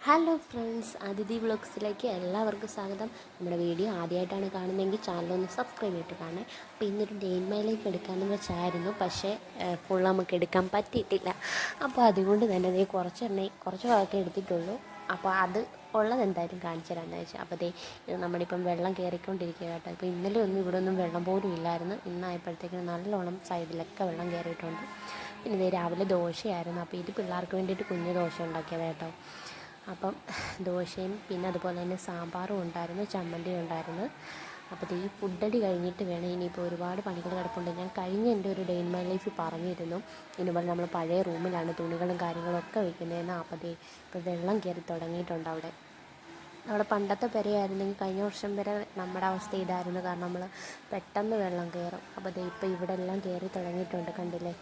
Hello friends, അതിഥി വ്ളോഗ്സിലേക്ക് എല്ലാവർക്കും സ്വാഗതം. നമ്മുടെ വീഡിയോ ആദ്യമായിട്ടാണ് കാണുന്നതെങ്കിൽ ചാനലൊന്ന് സബ്സ്ക്രൈബ് ചെയ്തിട്ട് കാണേ. അപ്പോൾ ഇന്നൊരു ഡേ ഇൻ മൈ ലൈഫ് എടുക്കാമെന്ന് വെച്ചായിരുന്നു, പക്ഷേ ഫുൾ നമുക്ക് എടുക്കാൻ പറ്റിയിട്ടില്ല. അപ്പോൾ അതുകൊണ്ട് തന്നെ അതേ കുറച്ച് ഭാഗമൊക്കെ എടുത്തിട്ടുള്ളൂ. അപ്പോൾ അത് ഉള്ളത് എന്തായാലും കാണിച്ചു തരാമെന്ന് വെച്ചാൽ. അപ്പോൾ അതേ നമ്മളിപ്പം വെള്ളം കയറിക്കൊണ്ടിരിക്കുക കേട്ടോ. ഇപ്പോൾ ഇന്നലെ ഒന്നും ഇവിടെ ഒന്നും വെള്ളം പോലും ഇല്ലായിരുന്നു. ഇന്നായപ്പോഴത്തേക്കും നല്ലോണം സൈഡിലൊക്കെ വെള്ളം കയറിയിട്ടുണ്ട്. പിന്നെ ഇതേ രാവിലെ ദോശയായിരുന്നു. അപ്പോൾ ഇത് പിള്ളേർക്ക് വേണ്ടിയിട്ട് കുഞ്ഞ് ദോശ ഉണ്ടാക്കിയത് കേട്ടോ. അപ്പം ദോശയും പിന്നെ അതുപോലെ തന്നെ സാമ്പാറും ഉണ്ടായിരുന്നു, ചമ്മന്തിയും ഉണ്ടായിരുന്നു. അപ്പോൾ ഈ ഫുഡടി കഴിഞ്ഞിട്ട് വേണം, ഇനിയിപ്പോൾ ഒരുപാട് പണികൾ കിടപ്പുണ്ട്. ഞാൻ കഴിഞ്ഞ എൻ്റെ ഒരു ഡേ ഇൻ മൈ ലൈഫിൽ പറഞ്ഞിരുന്നു, ഇതുപോലെ നമ്മൾ പഴയ റൂമിലാണ് തുണികളും കാര്യങ്ങളൊക്കെ വയ്ക്കുന്നതെന്ന്. അപ്പോൾ ഇപ്പോൾ വെള്ളം കയറി തുടങ്ങിയിട്ടുണ്ട് അവിടെ പണ്ടത്തെ പെരയായിരുന്നെങ്കിൽ കഴിഞ്ഞ വർഷം വരെ നമ്മുടെ അവസ്ഥ ഇതായിരുന്നു. കാരണം നമ്മൾ പെട്ടെന്ന് വെള്ളം കയറും. അപ്പോൾ ഇപ്പോൾ ഇവിടെ എല്ലാം കയറി തുടങ്ങിയിട്ടുണ്ട്, കണ്ടില്ലേ.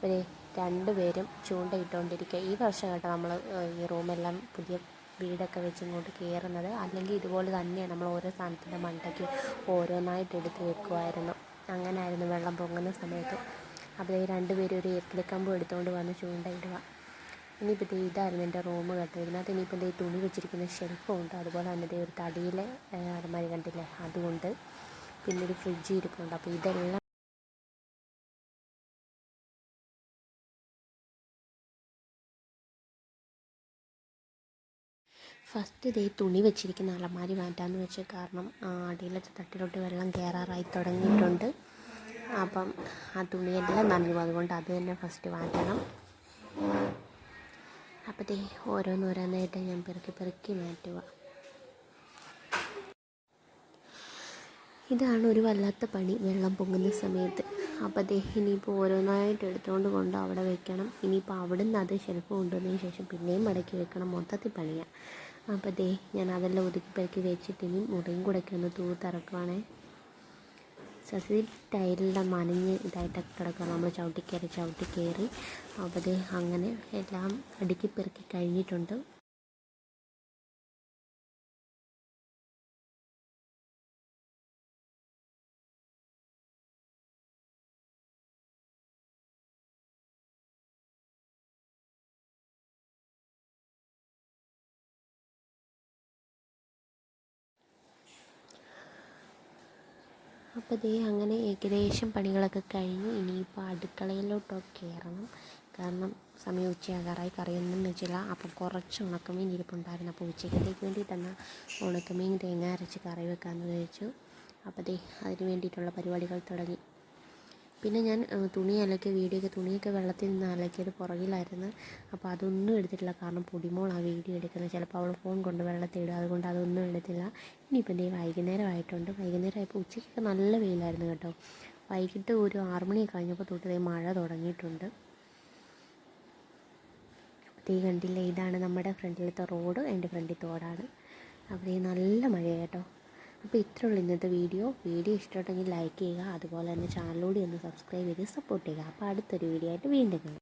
ഒരു രണ്ടുപേരും ചൂണ്ടയിട്ടുകൊണ്ടിരിക്കുക. ഈ വർഷം കേട്ടോ നമ്മൾ ഈ റൂമെല്ലാം പുതിയ വീടൊക്കെ വെച്ച് ഇങ്ങോട്ട് കയറുന്നത്. അല്ലെങ്കിൽ ഇതുപോലെ തന്നെയാണ്, നമ്മൾ ഓരോ സാധനത്തിൻ്റെ മണ്ടയ്ക്ക് ഓരോന്നായിട്ട് എടുത്ത് വെക്കുമായിരുന്നു. അങ്ങനെയായിരുന്നു വെള്ളം പൊങ്ങുന്ന സമയത്ത്. അപ്പോൾ ഈ രണ്ടുപേരും ഒരു ഈർക്കിലിക്കമ്പും എടുത്തുകൊണ്ട് വന്ന് ചൂണ്ടയിടുക. ഇനിയിപ്പോൾ ഇതായിരുന്നു എൻ്റെ റൂം കേട്ടോ. ഇതിനകത്ത് ഇനിയിപ്പോൾ ഈ തുണി വെച്ചിരിക്കുന്ന ഷെൽഫും ഉണ്ട്. അതുപോലെ തന്നെ ഒരു തടിയിലെ അലമാരി കണ്ടില്ലേ, അതുകൊണ്ട് പിന്നെ ഒരു ഫ്രിഡ്ജ് ഇരിപ്പുണ്ട്. അപ്പോൾ ഇതെല്ലാം ഫസ്റ്റ് ഇതേ തുണി വെച്ചിരിക്കുന്ന അലമാരി മാറ്റാമെന്ന് വെച്ച്. കാരണം അടിയിലത്തെ തട്ടിലോട്ട് വെള്ളം കയറാറായി തുടങ്ങിയിട്ടുണ്ട്. അപ്പം ആ തുണിയെല്ലാം നനഞ്ഞു, അതുകൊണ്ട് അത് തന്നെ ഫസ്റ്റ് മാറ്റണം. അപ്പോൾ ഓരോന്നോരോന്നായിട്ട് ഞാൻ പെറുക്കി മാറ്റുക. ഇതാണ് ഒരു വല്ലാത്ത പണി വെള്ളം പൊങ്ങുന്ന സമയത്ത്. അപ്പോൾ ഇനിയിപ്പോൾ ഓരോന്നായിട്ട് എടുത്തുകൊണ്ട് അവിടെ വെക്കണം. ഇനിയിപ്പോൾ അവിടെ നിന്ന് അത് ഷെൽഫ് കൊണ്ടുവന്നതിന് ശേഷം പിന്നെയും മടക്കി വെക്കണം. മൊത്തത്തിൽ പണിയാണ്. അപ്പോൾ ഞാൻ അതെല്ലാം ഒതുക്കി പെറുക്കി വെച്ചിട്ട് ഇനി മുറിയും കൂടെയൊക്കെ ഒന്ന് തൂത്തിറക്കുവാണേ. സത്യത്തിൽ ടൈലെല്ലാം നനഞ്ഞ് ഇതായിട്ടൊക്കെ കിടക്കുകയാണ്. നമ്മൾ ചവിട്ടി കയറി. അപ്പോൾ അങ്ങനെ എല്ലാം അടുക്കി പെറുക്കി കഴിഞ്ഞിട്ടുണ്ട്. അപ്പോൾ അങ്ങനെ ഏകദേശം പണികളൊക്കെ കഴിഞ്ഞു. ഇനിയിപ്പോൾ അടുക്കളയിലോട്ടൊക്കെ കയറണം. കാരണം സമയം ഉച്ചയാകാറായി, കറിയൊന്നും വെച്ചില്ല. അപ്പോൾ കുറച്ച് ഉണക്കമീൻ ഇരിപ്പുണ്ടായിരുന്നു. അപ്പോൾ ഉച്ചക്കത്തേക്ക് വേണ്ടിയിട്ടെന്നാൽ ഉണക്കമീൻ തേങ്ങ അരച്ച് കറി വെക്കാമെന്ന് വിചാരിച്ചു. അപ്പോൾ അതിന് വേണ്ടിയിട്ടുള്ള പരിപാടികൾ തുടങ്ങി. പിന്നെ ഞാൻ തുണി അലക്കിയ തുണിയൊക്കെ വെള്ളത്തിൽ നിന്ന് അലക്കിയത് പുറകിലായിരുന്നു. അപ്പോൾ അതൊന്നും എടുത്തിട്ടില്ല. കാരണം പൊടിമോൾ ആ വീഡിയോ എടുക്കുന്നത്. ചിലപ്പോൾ അവൾ ഫോൺ കൊണ്ട് വെള്ളത്തിലിടുക, അതുകൊണ്ട് അതൊന്നും എടുത്തില്ല. ഇനിയിപ്പോൾ വൈകുന്നേരമായിട്ടുണ്ട്. വൈകുന്നേരമായപ്പോൾ ഉച്ചയ്ക്കൊക്കെ നല്ല വെയിലായിരുന്നു കേട്ടോ. വൈകിട്ട് ഒരു 6 മണി കഴിഞ്ഞപ്പോൾ തൊട്ട് മഴ തുടങ്ങിയിട്ടുണ്ട്. അപ്പോൾ കണ്ടില്ലേ, ഇതാണ് നമ്മുടെ ഫ്രണ്ടിലത്തെ റോഡ്. എൻ്റെ ഫ്രണ്ടിൽ തോടാണ്. അപ്പോൾ നല്ല മഴയാണ് കേട്ടോ. അപ്പോൾ ഇത്രയുള്ളൂ ഇന്നത്തെ വീഡിയോ ഇഷ്ടപ്പെട്ടെങ്കിൽ ലൈക്ക് ചെയ്യുക. അതുപോലെ തന്നെ ചാനലിലൂടെ ഒന്ന് സബ്സ്ക്രൈബ് ചെയ്ത് സപ്പോർട്ട് ചെയ്യുക. അപ്പോൾ അടുത്തൊരു വീഡിയോ ആയിട്ട് വീണ്ടും കാണാം.